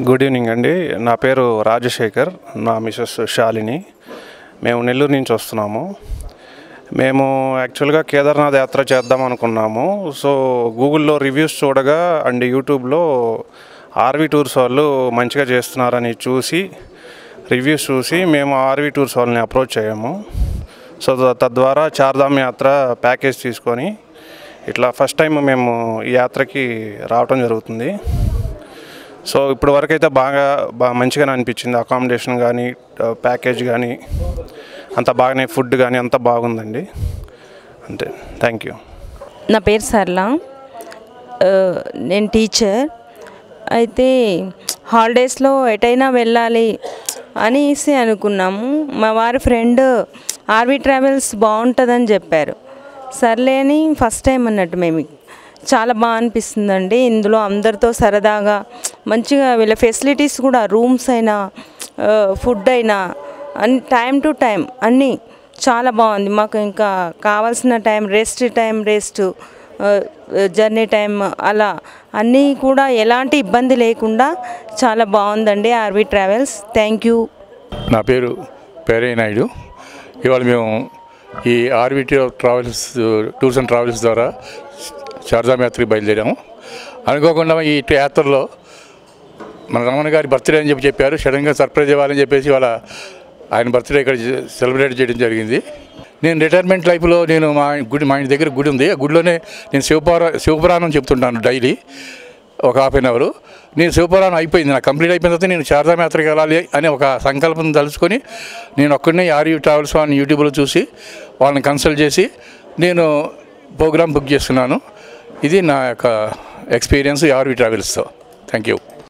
Good evening అండి. నా పేరు రాజశేఖర్, నా మిసెస్ శాలిని. మేము నెల్లూరు నుంచి వస్తున్నాము. మేము యాక్చువల్గా కేదార్నాథ్ యాత్ర చేద్దాం అనుకున్నాము. సో గూగుల్లో రివ్యూస్ చూడగా అండ్ యూట్యూబ్లో ఆర్వీ టూర్స్ వాళ్ళు మంచిగా చేస్తున్నారని చూసి రివ్యూస్ చూసి మేము ఆర్వీ టూర్స్ వాళ్ళని అప్రోచ్ అయ్యాము. సో తద్వారా చార్ధామ్ యాత్ర ప్యాకేజ్ తీసుకొని ఇట్లా ఫస్ట్ టైం మేము ఈ యాత్రకి రావటం జరుగుతుంది. సో ఇప్పుడు వరకు అయితే బాగా మంచిగానే అనిపించింది. అకామిడేషన్ కానీ ప్యాకేజ్ కానీ అంత బాగానే, ఫుడ్ కానీ అంత బాగుందండి. అంతే, థ్యాంక్ యూ. నా పేరు సరళ, నేను టీచర్. అయితే హాలిడేస్లో ఎటైనా వెళ్ళాలి అనేసి అనుకున్నాము. మా వారి ఫ్రెండ్ ఆర్వీ ట్రావెల్స్ బాగుంటుందని చెప్పారు. సర్లే అని ఫస్ట్ టైం అన్నట్టు మేము. చాలా బాగా అనిపిస్తుందండి. ఇందులో అందరితో సరదాగా మంచిగా వీళ్ళ ఫెసిలిటీస్ కూడా, రూమ్స్ అయినా ఫుడ్ అయినా అన్ని టైం టు టైం అన్నీ చాలా బాగుంది. మాకు ఇంకా కావాల్సిన టైం, రెస్ట్, జర్నీ టైం అలా అన్నీ కూడా ఎలాంటి ఇబ్బంది లేకుండా చాలా బాగుందండి ఆర్వీ ట్రావెల్స్. Thank you. నా పేరు పేరయ్య నాయుడు. ఇవాళ మేము ఈ ఆర్వీ టూర్స్ అండ్ ట్రావెల్స్ ద్వారా చార్ధామ్ యాత్రకి బయలుదేరాము. అనుకోకుండా ఈ యాత్రలో మన రమణ గారి బర్త్డే అని చెప్పారు. సడన్గా సర్ప్రైజ్ ఇవ్వాలని చెప్పేసి వాళ్ళ ఆయన బర్త్డే ఇక్కడ సెలబ్రేట్ చేయడం జరిగింది. నేను రిటైర్మెంట్ లైఫ్లో నేను మా ఇంటి దగ్గర గుడి ఉంది. ఆ గుడిలోనే నేను శివపురాణం చెప్తుంటాను డైలీ ఒక హాఫ్ అన్ అవర్. నేను శివపురాణం అయిపోయింది, నాకు కంప్లీట్ అయిపోయిన తర్వాత నేను చార్ధామ్ యాత్రకి వెళ్ళాలి అని ఒక సంకల్పం తలుచుకొని నేను ఒక్కడినే ఆర్వీ ట్రావెల్స్ వాళ్ళని యూట్యూబ్లో చూసి వాళ్ళని కన్సల్ట్ చేసి నేను ప్రోగ్రామ్ బుక్ చేస్తున్నాను. ఇది నా యొక్క ఎక్స్పీరియన్స్ ఆర్వీ ట్రావెల్స్తో. Thank you.